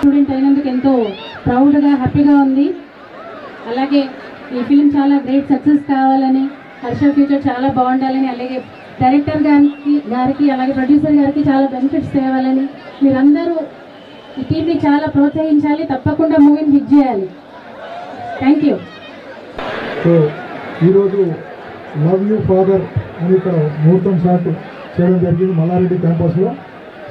Student అయినందుకు ఎంతో ప్రౌడ్గా హ్యాపీగా ఉంది. అలాగే ఈ ఫిలిం చాలా గ్రేట్ సక్సెస్ కావాలని, హర్ష ఫ్యూచర్ చాలా బాగుండాలని, అలాగే డైరెక్టర్ గారికి అలాగే ప్రొడ్యూసర్ గారికి చాలా బెనిఫిట్స్ తేవాలని మీరందరూ ఈ టీంని చాలా ప్రోత్సహించాలి. తప్పకుండా మూవీని హిట్ చేయాలి. Thank you. సో ఈరోజు లవ్ యూ ఫాదర్ అని ఇక్కడ ముహూర్తం షాట్ చేయడం జరిగింది మల్లారెడ్డి క్యాంపస్లో.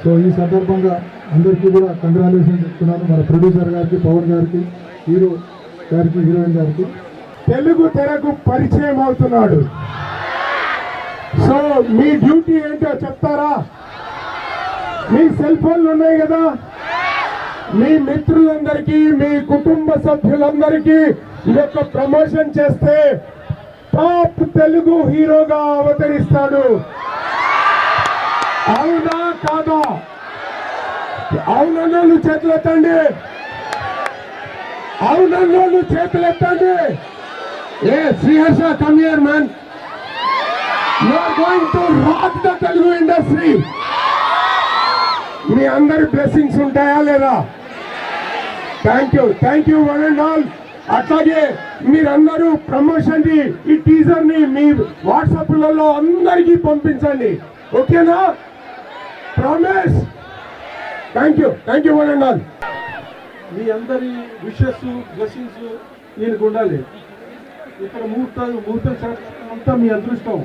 సో ఈ సందర్భంగా అందరికీ కూడా కంగ్రాచులేషన్ చెప్తున్నాను. మన ప్రొడ్యూసర్ గారికి, పవన్ గారికి, హీరో గారికి, హీరోయిన్ గారికి. తెలుగు తెరకు పరిచయం అవుతున్నాడు. సో మీ డ్యూటీ ఏంటో చెప్తారా? మీ సెల్ ఫోన్లు ఉన్నాయి కదా, మీ మిత్రులందరికీ, మీ కుటుంబ సభ్యులందరికీ ఈ యొక్క ప్రమోషన్ చేస్తే టాప్ తెలుగు హీరోగా అవతరిస్తాడు. అవునా కాదా? అవునన్నోళ్ళు చేతులెత్తండి, అవునన్నోళ్ళు చేతులెత్తండి. ఏ Sriharsha, come here man. You are going to rock the Telugu industry. మీ అందరి బ్లెస్సింగ్స్ ఉంటాయా లేదా? Thank you one and all. అట్లాగే మీరందరూ ప్రమోషన్ ని, ఈ టీజర్ ని మీ వాట్సాప్లలో అందరికీ పంపించండి. ఓకేనా? Promise. Thank you one and all. మీ అందరి విషెస్, బ్లెస్సింగ్స్ ఈయనకు ఉండాలి. ఇక్కడ ముహూర్తం అంతా మీ అదృష్టం.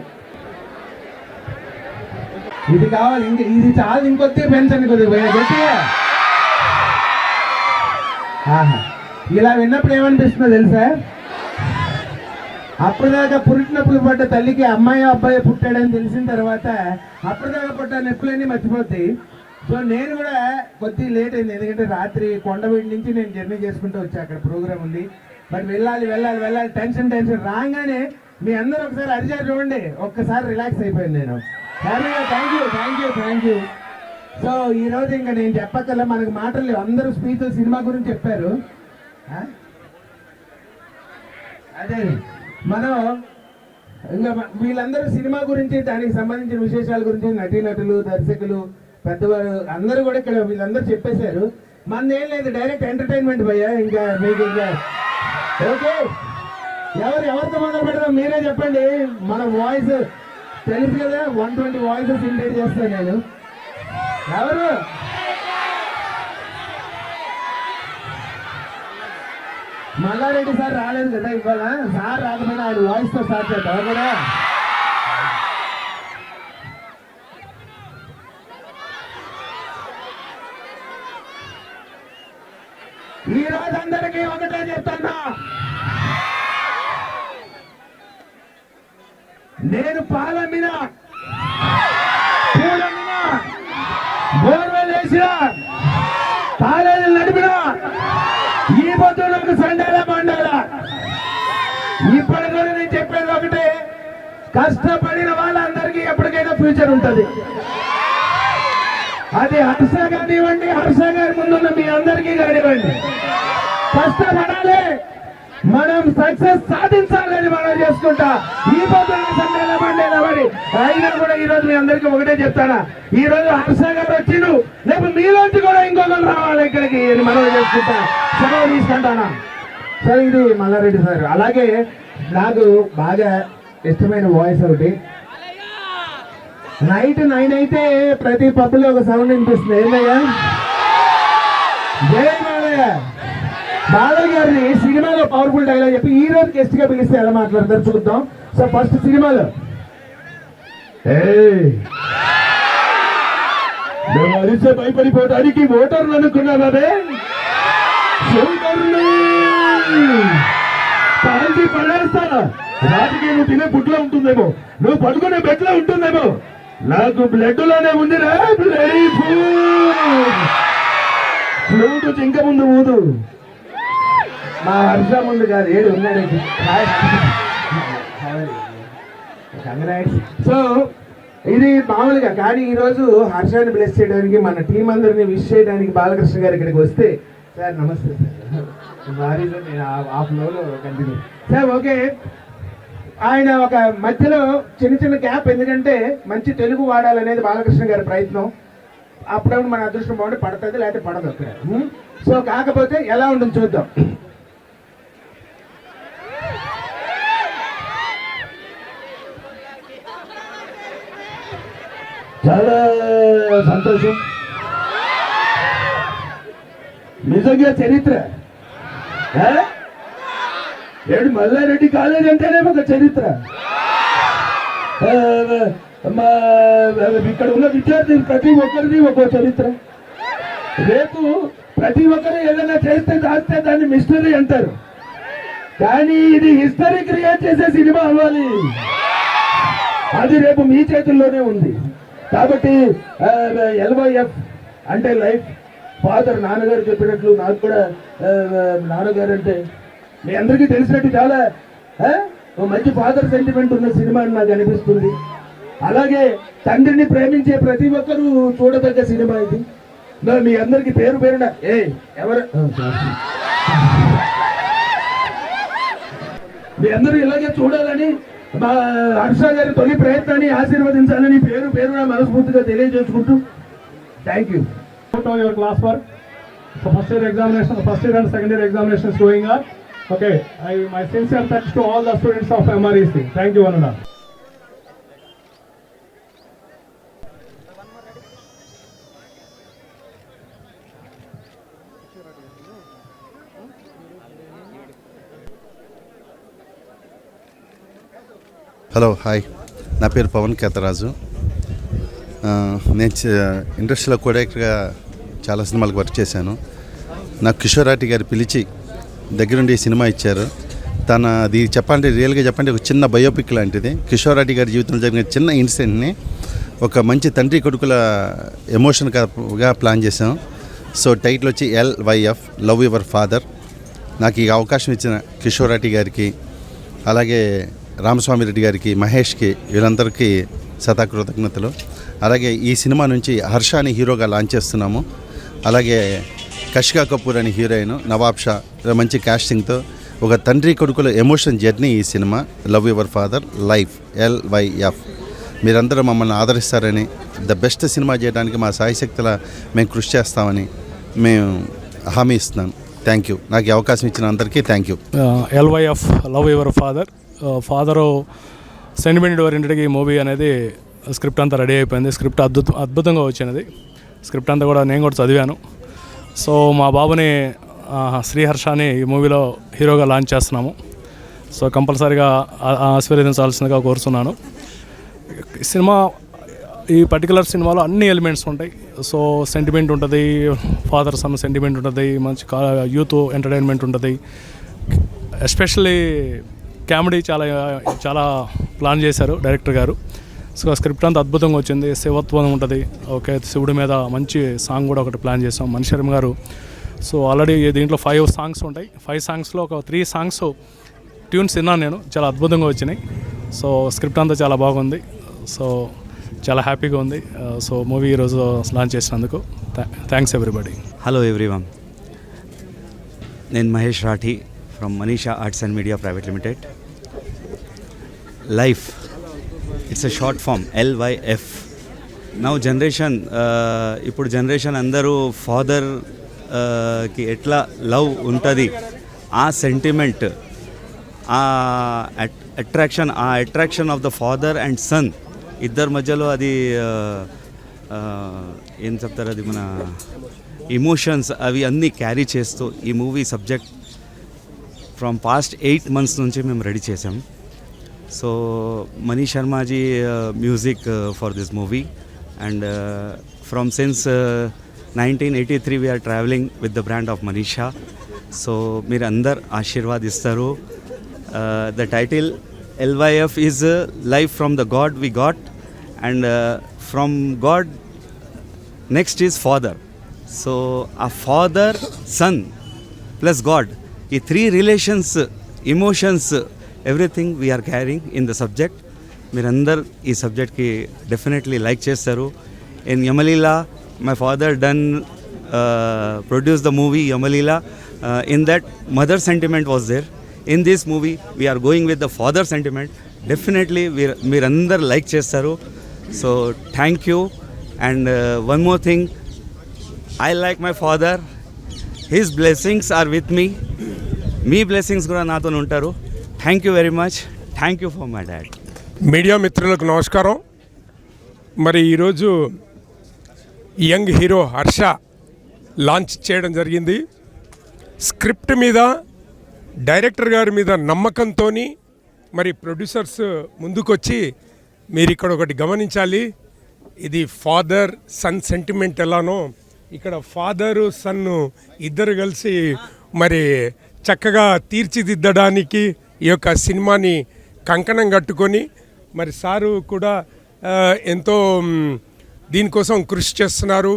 ఇది కావాలి, ఇది చాలు, ఇంకొద్ది పెంచండి కొద్దిగా. ఇలా విన్నప్పుడు ఏమనిపిస్తుందో తెలుసా? అప్పటిదాకా పుట్టినప్పుడు పడ్డ తల్లికి అమ్మాయి అబ్బాయి పుట్టాడని తెలిసిన తర్వాత అప్పటిదాకా పడ్డ నొప్పులన్నీ మర్చిపోతాయి. సో నేను కూడా కొద్దిగా లేట్ అయింది, ఎందుకంటే రాత్రి కొండవీడి నుంచి నేను జర్నీ చేసుకుంటూ వచ్చా. అక్కడ ప్రోగ్రామ్ ఉంది, బట్ వెళ్ళాలి. టెన్షన్ రాగానే మీ అందరూ ఒకసారి అరిచారు చూడండి, ఒక్కసారి రిలాక్స్ అయిపోయింది నేను. Thank you. సో ఈరోజు ఇంకా నేను చెప్పక్కల, మనకు మాటలు లేవు. అందరూ స్పీచ్లు సినిమా గురించి చెప్పారు. అదే మనం ఇంకా వీళ్ళందరూ సినిమా గురించి, దానికి సంబంధించిన విశేషాల గురించి, నటీనటులు, దర్శకులు, పెద్దవారు అందరూ కూడా ఇక్కడ వీళ్ళందరూ చెప్పేశారు. మనదేం లేదు, డైరెక్ట్ ఎంటర్టైన్మెంట్ భయ్యా. ఇంకా మీకు ఇంకా ఓకే, ఎవరితో మొదలు పెడదాం మీరే చెప్పండి. మన వాయిస్ తెలుసు కదా, 120 వాయిసెస్ ఇంటైట్ చేస్తాను నేను. ఎవరు? మల్లారెడ్డి సార్ రాలేదు కదా ఇవాళ. సార్ రాకపోయినా ఆయన వాయిస్ తో స్టార్ట్ చేద్దాం కూడా. ఈ రోజు అందరికీ ఒకటే చెప్తున్నా, నేను పాలమ్మిన, పూలమ్మిన, బోర్వెల్ వేసిన, కాలేజీలు నడిపిన, ఈ పొద్దు నాకు సండాల మండాల. ఇప్పటి కూడా నేను చెప్పేది ఒకటే, కష్టపడిన వాళ్ళందరికీ ఎప్పటికైనా ఫ్యూచర్ ఉంటుంది. అది హర్ష కానివ్వండి, హర్ష గారి ముందున్న మీ అందరికీ కానివ్వండి, కష్టపడాలి, మనం సక్సెస్ సాధించాలని మనం చేసుకుంటా. ఈ పొద్దున సండేల మండేల పడి అయినా కూడా ఈ రోజు మీ అందరికీ ఒకటే చెప్తానా, ఈ రోజు హర్ష గారు వచ్చిండు, రేపు మీలోంచి కూడా ఇంకొకరు రావాలి ఇక్కడికి మనం చేసుకుంటా. సెలవు తీసుకుంటానా. సరే, ఇది మల్లారెడ్డి సార్. అలాగే నాకు బాగా ఇష్టమైన వాయిస్ ఒకటి, నైట్ 9 అయితే ప్రతి పబ్బులో ఒక సౌండ్ వినిపిస్తుంది. ఏంటయ్యా? జై బాలయ్య. బాలయ్య గారిని సినిమాలో పవర్ఫుల్ డైలాగ్ చెప్పి ఈ రోజు గెస్ట్ గా పిలిస్తే ఎలా మాట్లాడతారు చూద్దాం. సో ఫస్ట్ సినిమాలో మేము అరిసే భయపడిపోవడానికి ఓటర్లు అనుకున్నామే, కాల్చి పడేస్తానా, రాజకీయ నువ్వు తినే బుడ్లో ఉంటుందేమో, నువ్వు పడుకునే బెడ్లో ఉంటుందేమో, నాకు బ్లడ్ లోనే ఉందిరా. ఫ్లూట్ చింక ముందు ఊదు, మా హర్ష ముందు కాదు, ఏడు ఉన్నాడు. సో ఇది మామూలుగా, కానీ ఈరోజు హర్షాన్ని బ్లెస్ చేయడానికి, మన టీం అందరినీ విష్ చేయడానికి బాలకృష్ణ గారు ఇక్కడికి వస్తే, సార్ నమస్తే సార్, భారీలో నేను ఆ ఫ్లోలో కంటిన్యూ సార్. ఓకే, ఆయన ఒక మధ్యలో చిన్న గ్యాప్, ఎందుకంటే మంచి తెలుగు వాడాలనేది బాలకృష్ణ గారి ప్రయత్నం. అప్పుడప్పుడు మన అదృష్టం బాగుంటే పడుతుంది, లేకపోతే పడదు అక్కడ. సో కాకపోతే ఎలా ఉంటుంది చూద్దాం. చాలా సంతోషం, నిజంగా చరిత్ర. ఏడు మల్లారెడ్డి కాలేజ్ అంటేనే ఒక చరిత్ర. ఇక్కడ ఉన్న విద్యార్థులు ప్రతి ఒక్కరిది ఒక చరిత్ర. రేపు ప్రతి ఒక్కరు ఏదైనా చేస్తే దాన్ని మిస్టరీ అంటారు, కానీ ఇది హిస్టరీ క్రియేట్ చేసే సినిమా అవ్వాలి. అది రేపు మీ చేతుల్లోనే ఉంది. కాబట్టి LYF అంటే లైఫ్. ఫాదర్ నాన్నగారు చెప్పినట్లు నాకు కూడా నాన్నగారు అంటే మీ అందరికీ తెలిసినట్టు చాలా మంచి ఫాదర్ సెంటిమెంట్ ఉన్న సినిమా అని నాకు అనిపిస్తుంది. అలాగే తండ్రిని ప్రేమించే ప్రతి ఒక్కరూ చూడదగ్గ సినిమా ఇది. మీ అందరికి పేరు పేరున ఎవరు మీ అందరూ ఇలాగే చూడాలని, మా హర్ష గారి తొలి ప్రయత్నాన్ని ఆశీర్వదించాలని పేరు పేరున మనస్ఫూర్తిగా తెలియజేసుకుంటూ thank you. On your class work, so first year and second year examination is going on. Okay, my sincere thanks to all the students of MREC. Thank you, Ananda. Hello, hi. నా పేరు పవన్ కేతరాజు. నేను ఇండస్ట్రీలో కోడైరెక్టర్గా చాలా సినిమాలకు work చేశాను. నాకు కిషోరాటి గారు పిలిచి దగ్గరుండి సినిమా ఇచ్చారు. అది చెప్పాలంటే రియల్గా చెప్పండి ఒక చిన్న బయోపిక్ లాంటిది. కిషోరాటి గారి జీవితంలో జరిగిన చిన్న ఇన్సిడెంట్ని ఒక మంచి తండ్రి కొడుకుల ఎమోషన్గా ప్లాన్ చేశాం. సో టైటిల్ వచ్చి LYF లవ్ యువర్ ఫాదర్. నాకు ఈ అవకాశం ఇచ్చిన కిషోరాటి గారికి, అలాగే రామస్వామి రెడ్డి గారికి, మహేష్కి, వీళ్ళందరికీ కృతజ్ఞతలు. అలాగే ఈ సినిమా నుంచి హర్షాని హీరోగా లాంచ్ చేస్తున్నాము. అలాగే కషికా కపూర్ అని హీరోయిన్, నవాబ్ షా, మంచి కాస్టింగ్తో ఒక తండ్రి కొడుకుల ఎమోషన్ జర్నీ ఈ cinema love your father life LYF. మీరందరూ మమ్మల్ని ఆదరిస్తారని, ద బెస్ట్ సినిమా చేయడానికి మా సాయశక్తుల మేము కృషి చేస్తామని మేము హామీ ఇస్తున్నాను. Thank you. నాకు ఈ అవకాశం ఇచ్చిన అందరికీ thank you. LYF love your father sentiment ఓరియంటెడ్గా ఈ మూవీ అనేది స్క్రిప్ట్ అంతా రెడీ అయిపోయింది. స్క్రిప్ట్ అద్భుతంగా వచ్చినది. స్క్రిప్ట్ అంతా కూడా నేను కూడా చదివాను. సో మా బాబుని శ్రీహర్షాని ఈ మూవీలో హీరోగా లాంచ్ చేస్తున్నాము. సో కంపల్సరీగా ఆశీర్వదించాల్సిందిగా కోరుతున్నాను. సినిమా ఈ పర్టికులర్ సినిమాలో అన్ని ఎలిమెంట్స్ ఉంటాయి. సో సెంటిమెంట్ ఉంటుంది, ఫాదర్ సన్ సెంటిమెంట్ ఉంటుంది, మంచి యూత్ ఎంటర్టైన్మెంట్ ఉంటుంది, ఎస్పెషల్లీ కామెడీ చాలా ప్లాన్ చేశారు డైరెక్టర్ గారు. సో స్క్రిప్ట్ అంతా అద్భుతంగా వచ్చింది. శివత్వం ఉంటుంది. ఓకే, శివుడి మీద మంచి సాంగ్ కూడా ఒకటి ప్లాన్ చేసాం మణి శర్మ గారు. సో ఆల్రెడీ దీంట్లో 5 సాంగ్స్ ఉంటాయి. 5 సాంగ్స్లో ఒక 3 సాంగ్స్ ట్యూన్స్ విన్నాను నేను, చాలా అద్భుతంగా వచ్చినాయి. సో స్క్రిప్ట్ అంతా చాలా బాగుంది. సో చాలా హ్యాపీగా ఉంది. సో మూవీ ఈరోజు లాంచ్ చేసినందుకు థ్యాంక్స్ ఎవ్రీబడి. హలో ఎవ్రీవన్, నేను Mahesh Rathi from Manisha arts and media private limited. Life, it's a short form LYF. Now generation, ఇప్పుడు జనరేషన్ అందరూ ఫాదర్కి ఎట్లా లవ్ ఉంటుంది, ఆ సెంటిమెంట్, ఆ attraction of the father and son ఇద్దరి మధ్యలో అది ఏం చెప్తారు, అది మన ఎమోషన్స్ అవి అన్నీ క్యారీ చేస్తూ ఈ movie subject from past 8 months నుంచి మేము రెడీ చేసాం. So money Sharmaji music for this movie and from since 1983 we are traveling with the brand of Manisha. So మీరు అందరు ఆశీర్వాదిస్తారు. The title LYF is life from the God we got, and from God next is father. So a father, son plus God, ఈ 3 relations, emotions, everything we are caring in the subject. మీరందరు ఈ సబ్జెక్ట్కి definitely like చేస్తారు. In Yamaleela my father done produce the movie Yamaleela. In that mother sentiment was there. In this movie we are going with the father sentiment. Definitely మీరందరు like చేస్తారు. So thank you. And one more thing, I like my father. His blessings are with me. Me blessings కూడా నాతో ఉంటారు. Thank you very much. Thank you for my dad. Media మిత్రులకు నమస్కారం. మరి ఈరోజు young hero Harsha launch చేయడం జరిగింది. Script మీద, డైరెక్టర్ గారి మీద నమ్మకంతో మరి ప్రొడ్యూసర్స్ ముందుకొచ్చి మీరు ఇక్కడ ఒకటి గమనించాలి, ఇది ఫాదర్ సన్ సెంటిమెంట్ ఎలానో ఇక్కడ ఫాదరు సన్ను ఇద్దరు కలిసి మరి చక్కగా తీర్చిదిద్దడానికి ఈ యొక్క సినిమాని కంకణం కట్టుకొని మరి సారు కూడా ఎంతో దీనికోసం కృషి చేస్తున్నారు.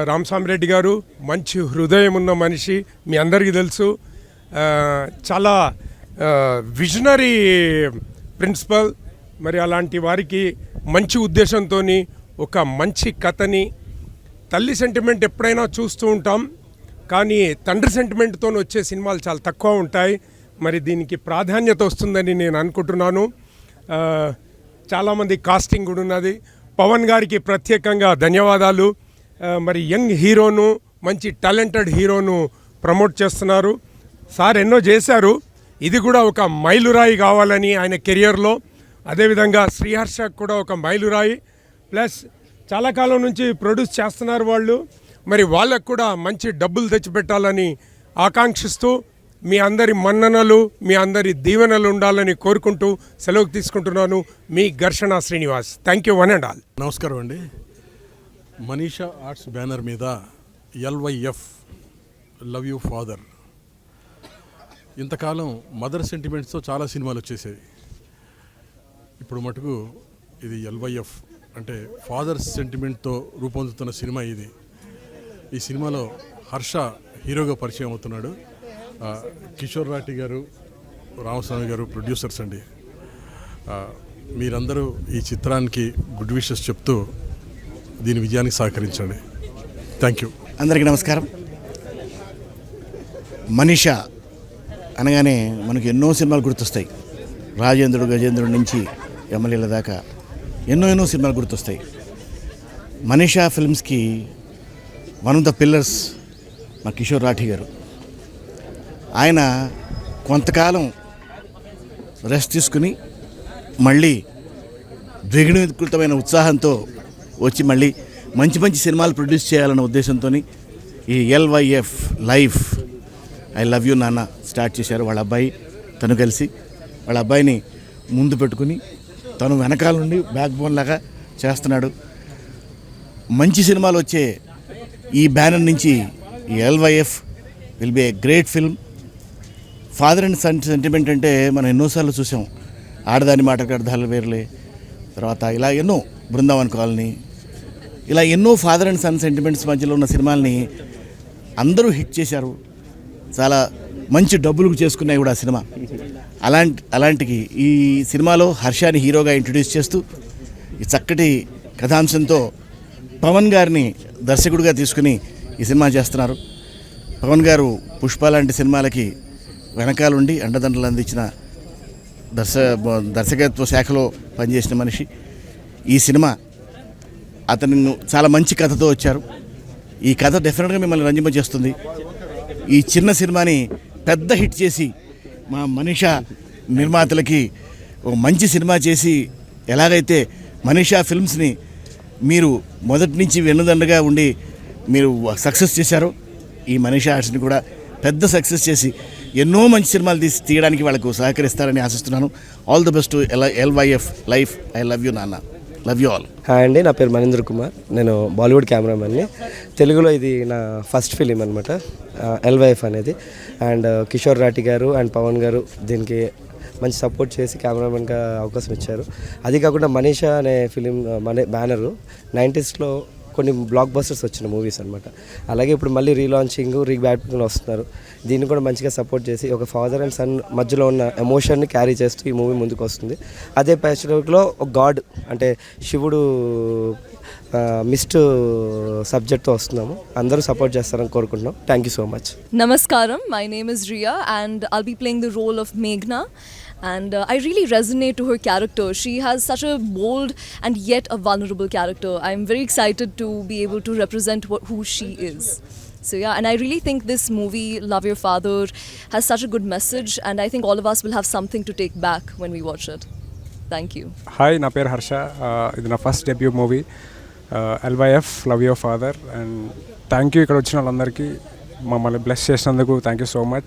రామస్వామిరెడ్డి గారు మంచి హృదయం ఉన్న మనిషి, మీ అందరికీ తెలుసు. చాలా విజనరీ ప్రిన్సిపల్. మరి అలాంటి వారికి మంచి ఉద్దేశంతో ఒక మంచి కథని, తల్లి సెంటిమెంట్ ఎప్పుడైనా చూస్తూ ఉంటాం కానీ తండ్రి సెంటిమెంట్తో వచ్చే సినిమాలు చాలా తక్కువ ఉంటాయి. మరి దీనికి ప్రాధాన్యత వస్తుందని నేను అనుకుంటున్నాను. చాలామంది కాస్టింగ్ కూడా ఉన్నది. పవన్ గారికి ప్రత్యేకంగా ధన్యవాదాలు. మరి యంగ్ హీరోను, మంచి టాలెంటెడ్ హీరోను ప్రమోట్ చేస్తున్నారు. సార్ ఎన్నో చేశారు, ఇది కూడా ఒక మైలురాయి కావాలని ఆయన కెరియర్లో. అదేవిధంగా శ్రీహర్ష కూడా ఒక మైలురాయి. ప్లస్ చాలా కాలం నుంచి ప్రొడ్యూస్ చేస్తున్నారు వాళ్ళు. మరి వాళ్ళకు కూడా మంచి డబ్బులు తెచ్చిపెట్టాలని ఆకాంక్షిస్తూ మీ అందరి మన్ననలు, మీ అందరి దీవెనలు ఉండాలని కోరుకుంటూ సెలవు తీసుకుంటున్నాను. మీ ఘర్షణ Srinivas. Thank you one and all. నమస్కారం అండి. మనీషా ఆర్ట్స్ బ్యానర్ మీద LYF లవ్ యూ ఫాదర్, ఇంతకాలం మదర్ సెంటిమెంట్స్తో చాలా సినిమాలు వచ్చేసేవి. ఇప్పుడు మటుకు ఇది LYF అంటే ఫాదర్ సెంటిమెంట్తో రూపొందుతున్న సినిమా ఇది. ఈ సినిమాలో హర్ష హీరోగా పరిచయం అవుతున్నాడు. కిషోర్ రాటి గారు, రామస్వామి గారు ప్రొడ్యూసర్స్ అండి. మీరందరూ ఈ చిత్రానికి గుడ్ విషెస్ చెప్తూ దీని విజయానికి సహకరించండి. Thank you. అందరికీ నమస్కారం. మనీషా అనగానే మనకు ఎన్నో సినిమాలు గుర్తొస్తాయి. రాజేంద్రుడు, గజేంద్రుడి నుంచి ఎమ్మెల్యేల దాకా ఎన్నో సినిమాలు గుర్తొస్తాయి. మనీషా ఫిల్మ్స్కి వన్ ఆఫ్ ద పిల్లర్స్ మా కిషోర్ రాఠీ గారు. ఆయన కొంతకాలం రెస్ట్ తీసుకుని మళ్ళీ ద్విగుణీకృతమైన ఉత్సాహంతో వచ్చి మళ్ళీ మంచి సినిమాలు ప్రొడ్యూస్ చేయాలన్న ఉద్దేశంతో ఈ LYF life I love you నాన్న స్టార్ట్ చేశారు. వాళ్ళ అబ్బాయి తను కలిసి వాళ్ళ అబ్బాయిని ముందు పెట్టుకుని తను వెనకాల నుండి బ్యాక్ బోన్ లాగా చేస్తున్నాడు. మంచి సినిమాలు వచ్చే ఈ బ్యానర్ నుంచి ఈ LYF will be a great film. Father and son sentiment అంటే మనం ఎన్నోసార్లు చూసాం. ఆడదాని మాటకు అర్థాలు వేర్లే, తర్వాత ఇలా ఎన్నో బృందావన్ కాలనీ, ఇలా ఎన్నో ఫాదర్ అండ్ సన్ సెంటిమెంట్స్ మధ్యలో ఉన్న సినిమాల్ని అందరూ హిట్ చేశారు. చాలా మంచి డబ్బులకు చేసుకున్నాయి కూడా ఆ సినిమా. అలాంటికి ఈ సినిమాలో హర్షాని హీరోగా ఇంట్రడ్యూస్ చేస్తూ ఈ చక్కటి కథాంశంతో పవన్ గారిని దర్శకుడిగా తీసుకుని ఈ సినిమా చేస్తున్నారు. పవన్ గారు పుష్ప లాంటి సినిమాలకి వెనకాలండి అండదండలు అందించిన దర్శకత్వ శాఖలో పనిచేసిన మనిషి. ఈ సినిమా అతను చాలా మంచి కథతో వచ్చారు. ఈ కథ డెఫినెట్గా మిమ్మల్ని రంజింపజేస్తుంది. ఈ చిన్న సినిమాని పెద్ద హిట్ చేసి మా మనీషా నిర్మాతలకి ఒక మంచి సినిమా చేసి, ఎలాగైతే మనీషా ఫిల్మ్స్ని మీరు మొదటి నుంచి వెన్నుదండగా ఉండి మీరు సక్సెస్ చేశారో, ఈ మనీషా ఆర్ట్స్ని కూడా పెద్ద సక్సెస్ చేసి ఎన్నో మంచి సినిమాలు తీయడానికి వాళ్ళకు సహకరిస్తారని ఆశిస్తున్నాను. All the best to LYF life. I love you నాన్న. Love you all. హాయ్ అండి, నా పేరు మణీంద్ర కుమార్. నేను బాలీవుడ్ కెమెరామెన్ని. తెలుగులో ఇది నా ఫస్ట్ ఫిలిం అనమాట LYF అనేది. అండ్ కిషోర్ రాటి గారు అండ్ పవన్ గారు దీనికి మంచి సపోర్ట్ చేసి కెమెరామెన్గా అవకాశం ఇచ్చారు. అది కాకుండా మనీషా అనే ఫిలిం బ్యానరు 90sలో కొన్ని బ్లాక్ బస్టర్స్ వచ్చిన మూవీస్ అనమాట. అలాగే ఇప్పుడు మళ్ళీ రీలాంచింగ్, రీబ్యాటింగ్ వస్తున్నారు. దీన్ని కూడా మంచిగా సపోర్ట్ చేసి ఒక ఫాదర్ అండ్ సన్ మధ్యలో ఉన్న ఎమోషన్ని క్యారీ చేస్తూ ఈ మూవీ ముందుకు వస్తుంది. అదే ప్యాచ్లో ఒక గాడ్ అంటే శివుడు మిస్ట్ సబ్జెక్ట్తో వస్తున్నాము. అందరూ సపోర్ట్ చేస్తారని కోరుకుంటున్నాం. Thank you so much. Namaskaram, my name is Riya and I'll be playing the role of Meghna. And I really resonate to her character. She has such a bold and yet a vulnerable character. I'm very excited to be able to represent who she is. So yeah, and I really think this movie, Love Your Father, has such a good message, and I think all of us will have something to take back when we watch it. Thank you. Hi, నా పేరు హర్ష. ఇది నా first debut movie LYF love your father. And thank you ఇక్కడ వచ్చిన వాళ్ళందరికీ, మమ్మల్ని bless చేసినందుకు thank you so much.